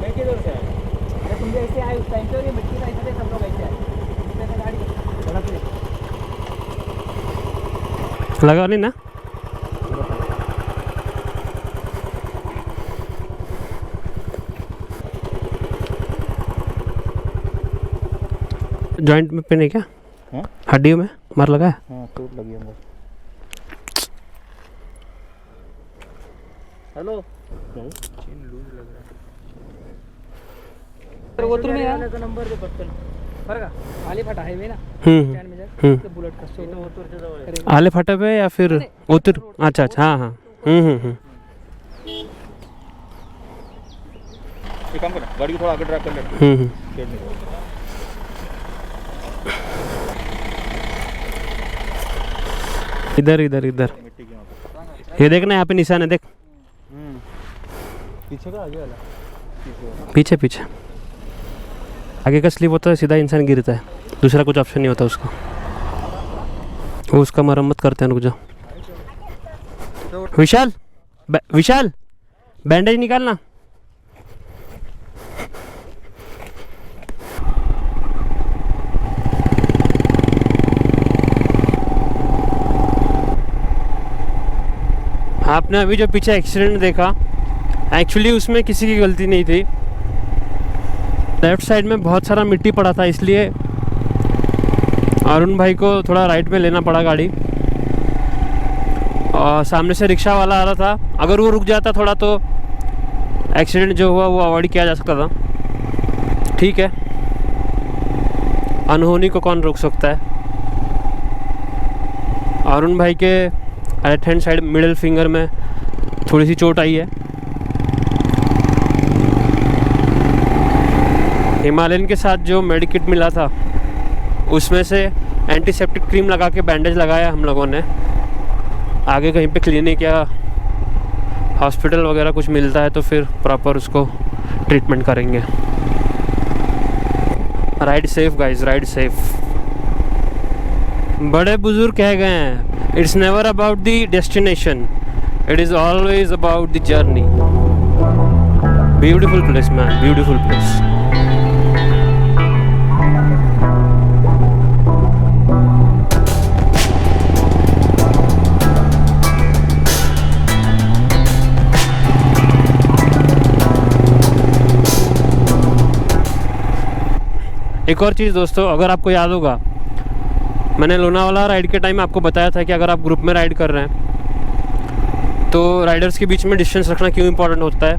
मैं किधर से आया? अरे तुम भी ऐसे आए उस टाइम पे और ये मिट्टी का ऐसे थे, सब लोग ऐसे आए। इसमें से गाड़ी सड़क पे लगा नहीं ना? जॉइंट में पेन है क्या? हाँ? हड्डियों में मार लगा है? हाँ चोट लगी अंदर। हेलो चेन लूज लग रहा है। वो तुम यार का नंबर दे पटकन। फरका आली फाटा हाईवे ना हम्म स्टैंड में जा हम्म। तो बुलेट का स्टोर वो तुर से जवळ आहे। आले फाटा पे या फिर उतर? अच्छा अच्छा, हाँ हाँ। एक काम कर ना, गाड़ी को थोड़ा आगे ड्राइव कर ले। शेड में इधर इधर इधर मिट्टी के वहाँ पे। ये देखना, यहाँ पे निशान है देख। पीछे का आगे वाला? पीछे वाला। पीछे पीछे आगे का स्लिप होता है, सीधा इंसान गिरता है, दूसरा कुछ ऑप्शन नहीं होता उसको। वो उसका मरम्मत करते हैं, रुक जाओ। विशाल विशाल बैंडेज निकालना। आपने अभी जो पीछे एक्सीडेंट देखा, एक्चुअली उसमें किसी की गलती नहीं थी। लेफ्ट साइड में बहुत सारा मिट्टी पड़ा था, इसलिए अरुण भाई को थोड़ा राइट में लेना पड़ा गाड़ी। और सामने से रिक्शा वाला आ रहा था, अगर वो रुक जाता थोड़ा तो एक्सीडेंट जो हुआ वो अवॉइड किया जा सकता था। ठीक है, अनहोनी को कौन रोक सकता है। अरुण भाई के right hand side middle finger में थोड़ी सी चोट आई है। हिमालयन के साथ जो मेडिकिट मिला था उसमें से एंटीसेप्टिक क्रीम लगा के बैंडेज लगाया हम लोगों ने। आगे कहीं पे क्लिनिक या हॉस्पिटल वगैरह कुछ मिलता है तो फिर प्रॉपर उसको ट्रीटमेंट करेंगे। Ride safe guys, ride safe. बड़े बुजुर्ग कह गए हैं, it's never about the destination, it is always about the journey. Beautiful place man, beautiful place. एक और चीज़ दोस्तों, अगर आपको याद होगा, मैंने लोनावाला राइड के टाइम आपको बताया था कि अगर आप ग्रुप में राइड कर रहे हैं तो राइडर्स के बीच में डिस्टेंस रखना क्यों इम्पोर्टेंट होता है।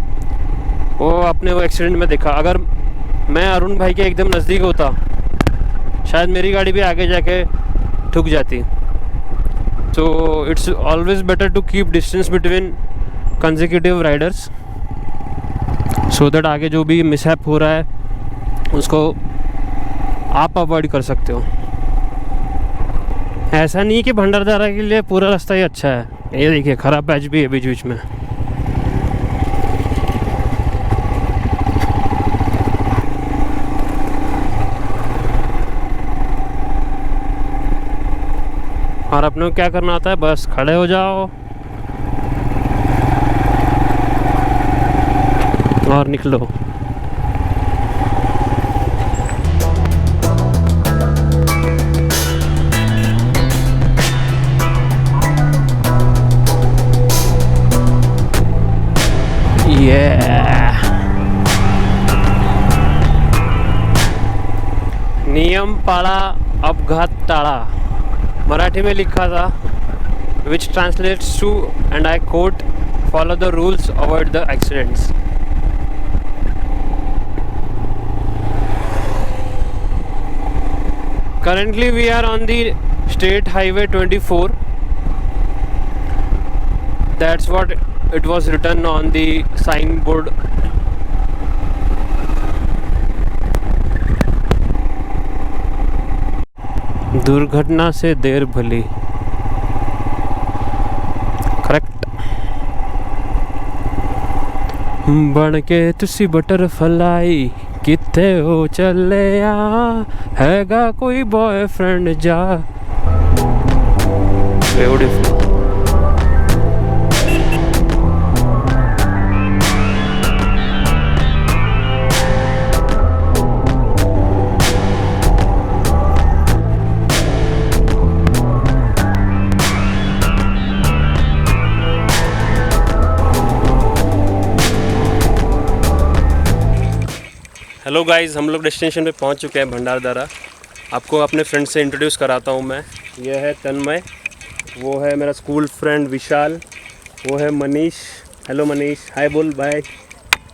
वो आपने वो एक्सीडेंट में देखा। अगर मैं अरुण भाई के एकदम नज़दीक होता, शायद मेरी गाड़ी भी आगे जाके ठुक जाती। तो it's always better to keep distance between consecutive riders, so that आगे जो भी मिसहैप हो रहा है उसको आप अवॉइड कर सकते हो। ऐसा नहीं कि भंडारदरा के लिए पूरा रास्ता ही अच्छा है, ये देखिए खराब पैच भी है बीच बीच में। और अपने को क्या करना आता है, बस खड़े हो जाओ और निकलो। नियम पाळा अपघात टाळा, मराठी में लिखा था, which translates to, and I quote, follow the rules, avoid the accidents. Currently we are on the State Highway 24. That's what it was written on the signboard. दुर्घटना से देर भली, करेक्ट। बन के तुसी बटरफ्लाई किथे हो चले आ, हैगा कोई बॉयफ्रेंड जा। ब्यूटीफुल। हेलो गाइस, हम लोग डेस्टिनेशन पे पहुंच चुके हैं भंडारदरा। आपको अपने फ्रेंड से इंट्रोड्यूस कराता हूं मैं। ये है तन्मय, वो है मेरा स्कूल फ्रेंड विशाल, वो है मनीष। हेलो मनीष, हाय बोल भाई,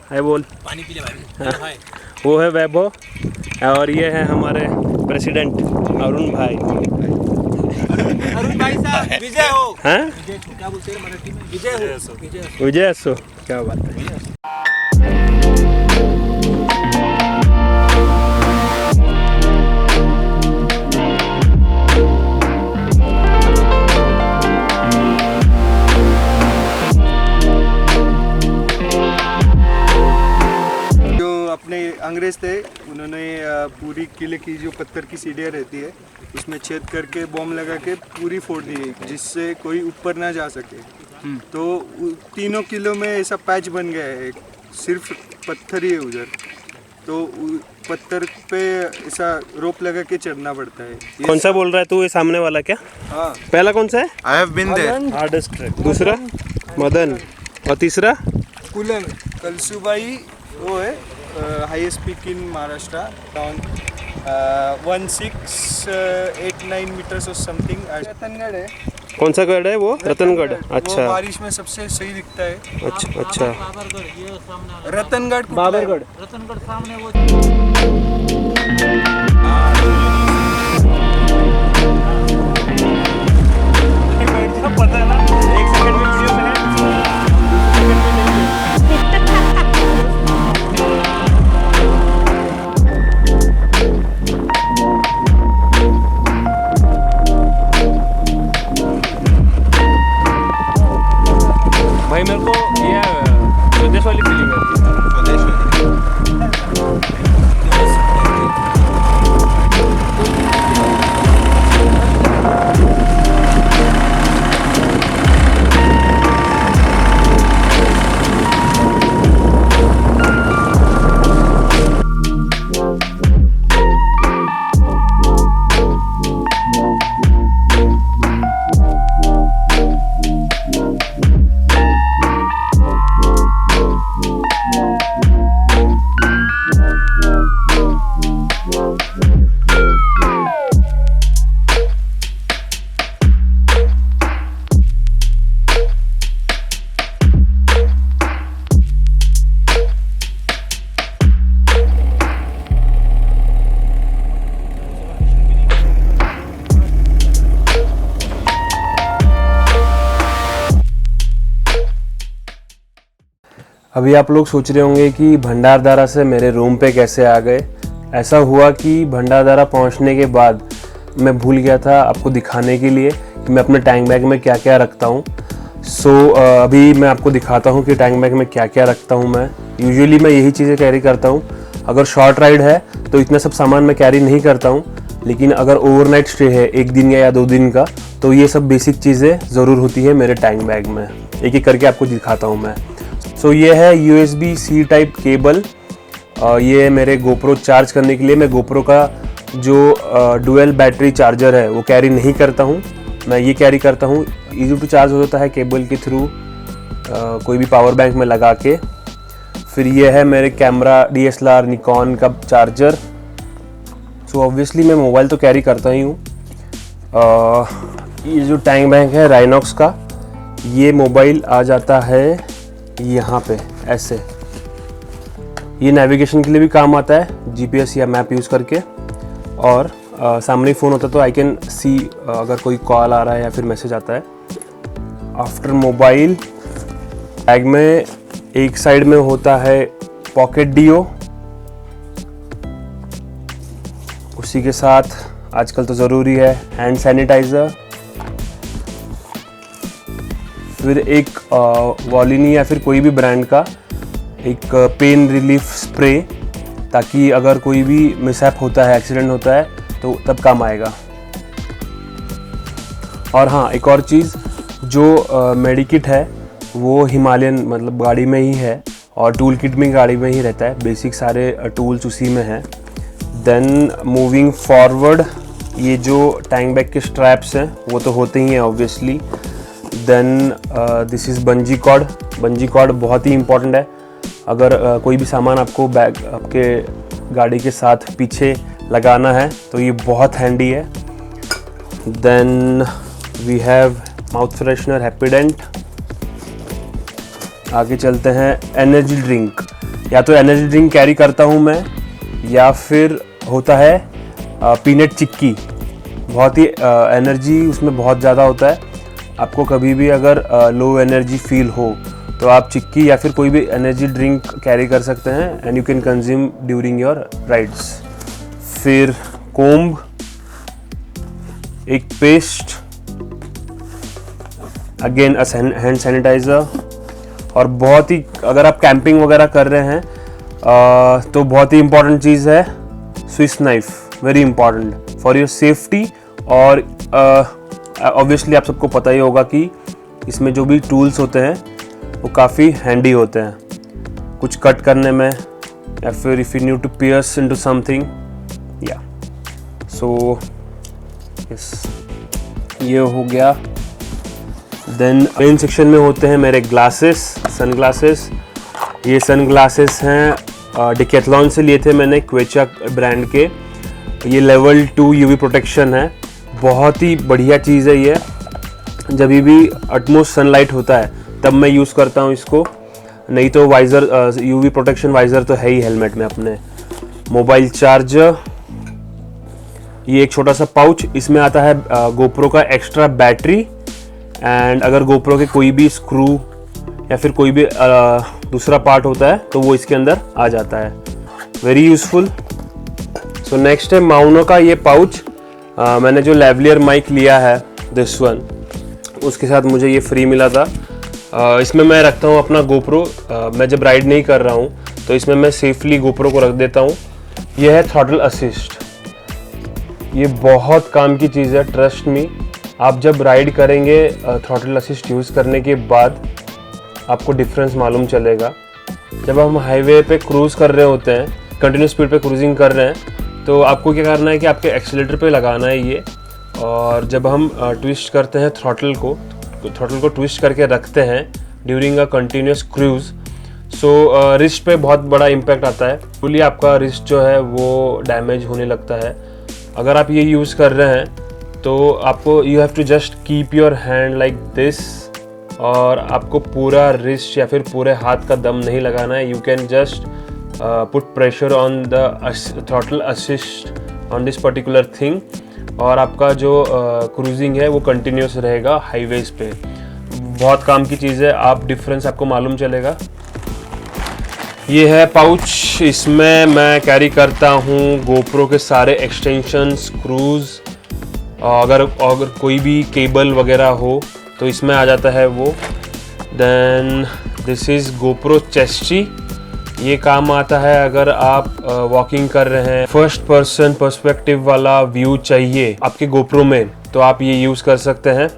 हाय बोल। पानी पी ले भाई। हाय। वो है वैभव और ये है हमारे प्रेसिडेंट अरुण भाई। अरुण भाई साहब विजय हो। हैं? क्या बोलते हैं मराठी में? विजय हो। विजय असो, क्या बात है। अपने अंग्रेज थे, उन्होंने पूरी किले की जो पत्थर की सीढ़ियाँ रहती है उसमें छेद करके बॉम्ब लगा के पूरी फोड़ दी जिससे कोई ऊपर ना जा सके। तो 3 किलो में ऐसा पैच बन गया है, सिर्फ पत्थर ही है उधर। तो पत्थर पे ऐसा रोप लगा के चढ़ना पड़ता है। कौन सा बोल रहा है तू? ये सामने वाला क्या? हाँ, पहला कौन सा है? I have been there. Hardest track. दूसरा मदन और तीसरा कुलन कलसुबाई, वो है highest peak in Maharashtra, down 1689 meters और समथिंग। रतनगढ़ है। कौन सा गढ़ है वो? रतनगढ़। वो अच्छा बारिश में सबसे सही दिखता है। अच्छा अच्छा। रतनगढ़ बाबरगढ़। रतनगढ़ सामने वो पता है ना, 1 सेकंड में वीडियो में है, 2 सेकंड में नहीं है। भाई मेरे को ये स्वदेश वाली फीलिंग है। अभी आप लोग सोच रहे होंगे कि भंडारदरा से मेरे रूम पे कैसे आ गए। ऐसा हुआ कि भंडारदरा पहुंचने के बाद मैं भूल गया था आपको दिखाने के लिए कि मैं अपने टैंक बैग में क्या क्या रखता हूं। अभी मैं आपको दिखाता हूं कि टैंक बैग में क्या क्या रखता हूं। मैं यूजुअली मैं यही चीज़ें कैरी करता हूं। अगर शॉर्ट राइड है तो इतना सब सामान मैं कैरी नहीं करता हूं, लेकिन अगर ओवरनाइट स्टे है 1 दिन या 2 दिन का, तो ये सब बेसिक चीज़ें ज़रूर होती है मेरे टैंक बैग में। एक एक करके आपको दिखाता हूँ मैं। ये है USB-C टाइप केबल। ये मेरे GoPro चार्ज करने के लिए, मैं GoPro का जो डुअल बैटरी चार्जर है वो कैरी नहीं करता हूँ, मैं ये कैरी करता हूँ। इजी टू चार्ज हो जाता है केबल के थ्रू, कोई भी पावर बैंक में लगा के। फिर ये है मेरे कैमरा DSLR निकॉन का चार्जर। ऑब्वियसली मैं मोबाइल तो कैरी करता ही हूँ। ये जो टैंक बैग है राइनॉक्स का, ये मोबाइल आ जाता है यहाँ पे ऐसे। ये नेविगेशन के लिए भी काम आता है, GPS या मैप यूज़ करके। और सामने फ़ोन होता है तो आई कैन सी अगर कोई कॉल आ रहा है या फिर मैसेज आता है। आफ्टर मोबाइल बैग में एक साइड में होता है पॉकेट डियो, उसी के साथ आजकल तो ज़रूरी है हैंड सैनिटाइज़र। फिर एक वॉलिनी या फिर कोई भी ब्रांड का एक पेन रिलीफ स्प्रे, ताकि अगर कोई भी मिसहैप होता है, एक्सीडेंट होता है तो तब काम आएगा। और हाँ, एक और चीज़, जो मेडिकिट है वो हिमालयन मतलब गाड़ी में ही है, और टूल किट में गाड़ी में ही रहता है। बेसिक सारे टूल्स उसी में हैं। देन मूविंग फॉरवर्ड, ये जो टैंक बैग के स्ट्रैप्स हैं वो तो होते ही हैं obviously. Then this is bungee cord. Bungee cord बहुत ही इंपॉर्टेंट है। अगर कोई भी सामान आपको बैग आपके गाड़ी के साथ पीछे लगाना है तो ये बहुत हैंडी है। Then we have mouth freshener Happydent. आगे चलते हैं एनर्जी ड्रिंक। या तो एनर्जी ड्रिंक कैरी करता हूँ मैं, या फिर होता है पीनट चिक्की। बहुत ही एनर्जी उसमें बहुत ज़्यादा होता है। आपको कभी भी अगर लो एनर्जी फील हो तो आप चिक्की या फिर कोई भी एनर्जी ड्रिंक कैरी कर सकते हैं and you can consume during your rides. फिर कोम्ब, एक paste, again a hand sanitiser, और बहुत ही अगर आप कैंपिंग वगैरह कर रहे हैं तो बहुत ही इम्पॉर्टेंट चीज़ है Swiss knife, very important for your safety. और ऑब्वियसली आप सबको पता ही होगा कि इसमें जो भी टूल्स होते हैं वो काफ़ी हैंडी होते हैं कुछ कट करने में, या फिर if you need to pierce into something, या सो यस, ये हो गया। देन मेन सेक्शन में होते हैं मेरे ग्लासेस, सन ग्लासेस। ये सन ग्लासेस हैं डिकैथलॉन से लिए थे मैंने, क्वेचा ब्रांड के। ये लेवल 2 यूवी प्रोटेक्शन है, बहुत ही बढ़िया चीज़ है ये। जब भी अटमोस्ट सनलाइट होता है तब मैं यूज़ करता हूँ इसको, नहीं तो वाइज़र, यूवी प्रोटेक्शन वाइज़र तो है ही हेलमेट में अपने। मोबाइल चार्जर, ये एक छोटा सा पाउच, इसमें आता है गोप्रो का एक्स्ट्रा बैटरी, एंड अगर गोप्रो के कोई भी स्क्रू या फिर कोई भी दूसरा पार्ट होता है तो वो इसके अंदर आ जाता है, वेरी यूज़फुल। सो नेक्स्ट है माउनो का ये पाउच। मैंने जो लेवलियर माइक लिया है दिस वन, उसके साथ मुझे ये फ्री मिला था। इसमें मैं रखता हूँ अपना गोप्रो। मैं जब राइड नहीं कर रहा हूँ तो इसमें मैं सेफली गोप्रो को रख देता हूँ। यह है थ्रॉटल असिस्ट, ये बहुत काम की चीज़ है, ट्रस्ट मी। आप जब राइड करेंगे थ्रॉटल असिस्ट यूज़ करने के बाद आपको डिफरेंस मालूम चलेगा। जब हम हाईवे पे क्रूज़ कर रहे होते हैं, कंटिन्यूस स्पीड पे क्रूजिंग कर रहे हैं, तो आपको क्या करना है कि आपके एक्सीलेटर पे लगाना है ये, और जब हम ट्विस्ट करते हैं थ्रॉटल को ट्विस्ट करके रखते हैं during a continuous cruise, so wrist पे बहुत बड़ा इम्पैक्ट आता है। फुली आपका रिस्ट जो है वो डैमेज होने लगता है। अगर आप ये यूज़ कर रहे हैं तो आपको you have to just keep your hand like this, और आपको पूरा रिस्ट या फिर पूरे हाथ का दम नहीं लगाना है। You can just put pressure on the throttle assist on this particular thing, और आपका जो क्रूजिंग है वो कंटिन्यूस रहेगा हाईवेज पे। बहुत काम की चीज़ है, आप डिफरेंस आपको मालूम चलेगा। ये है पाउच, इसमें मैं कैरी करता हूँ गोप्रो के सारे एक्सटेंशन, स्क्रूज, अगर कोई भी केबल वगैरह हो तो इसमें आ जाता है वो। Then this is GoPro chesty, ये काम आता है अगर आप वॉकिंग कर रहे हैं, फर्स्ट पर्सन पर्सपेक्टिव वाला व्यू चाहिए आपके गोप्रो में, तो आप ये यूज़ कर सकते हैं।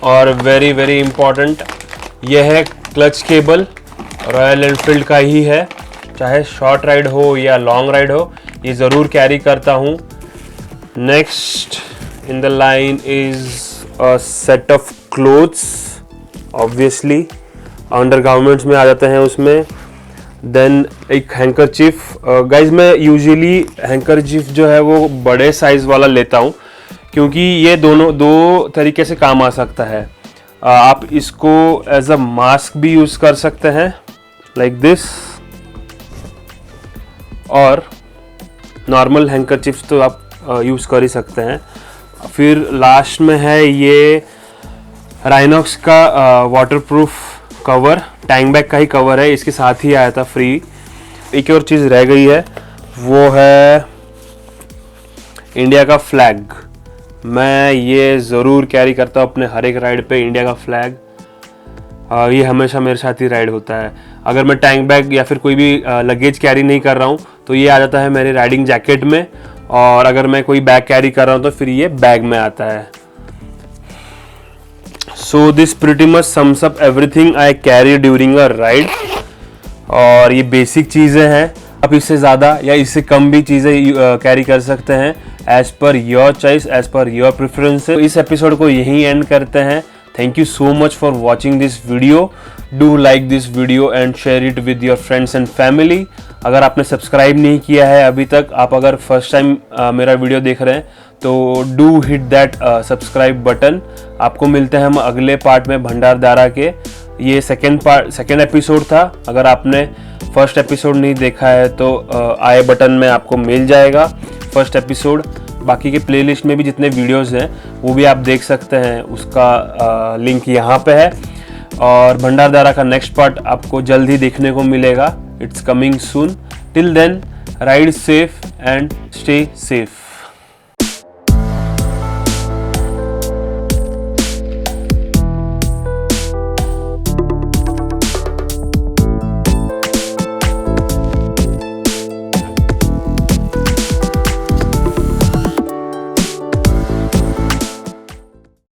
और वेरी वेरी इम्पॉर्टेंट, यह है क्लच केबल, रॉयल एनफील्ड का ही है, चाहे शॉर्ट राइड हो या लॉन्ग राइड हो, ये ज़रूर कैरी करता हूँ। Next in the line is a set of clothes, obviously under garments में आ जाते हैं उसमें। देन एक हैंकरचीफ, गाइज मैं यूजुअली हैंकरचीफ जो है वो बड़े साइज़ वाला लेता हूँ, क्योंकि ये दो तरीके से काम आ सकता है। आप इसको एज अ मास्क भी यूज़ कर सकते हैं लाइक दिस, और नॉर्मल हैंकरचीफ्स तो आप यूज़ कर ही सकते हैं। फिर लास्ट में है ये राइनॉक्स का वाटरप्रूफ कवर, टैंक बैग का ही कवर है, इसके साथ ही आया था फ्री। एक और चीज़ रह गई है, वो है इंडिया का फ्लैग। मैं ये ज़रूर कैरी करता हूँ अपने हर एक राइड पे, इंडिया का फ्लैग। ये हमेशा मेरे साथ ही राइड होता है। अगर मैं टैंक बैग या फिर कोई भी लगेज कैरी नहीं कर रहा हूँ तो ये आ जाता है मेरे राइडिंग जैकेट में, और अगर मैं कोई बैग कैरी कर रहा हूँ तो फिर ये बैग में आता है। So this pretty much sums up everything I carry during a ride. और ये बेसिक चीज़ें हैं, आप इससे ज़्यादा या इससे कम भी चीज़ें कैरी कर सकते हैं as per your choice, as per your preference. तो इस एपिसोड को यहीं एंड करते हैं। Thank you so much for watching this video. Do like this video and share it with your friends and family. अगर आपने सब्सक्राइब नहीं किया है अभी तक, आप अगर फर्स्ट टाइम मेरा वीडियो देख रहे हैं तो do hit that subscribe button. आपको मिलते हैं हम अगले पार्ट में भंडारदारा के। ये सेकेंड एपिसोड था। अगर आपने फर्स्ट एपिसोड नहीं देखा है तो आई बटन में आपको मिल जाएगा फर्स्ट एपिसोड। बाकी के प्लेलिस्ट में भी जितने वीडियोस हैं वो भी आप देख सकते हैं, उसका लिंक यहाँ पे है। और भंडारदारा का नेक्स्ट पार्ट आपको जल्द ही देखने को मिलेगा। It's coming soon. Till then, ride safe and stay safe.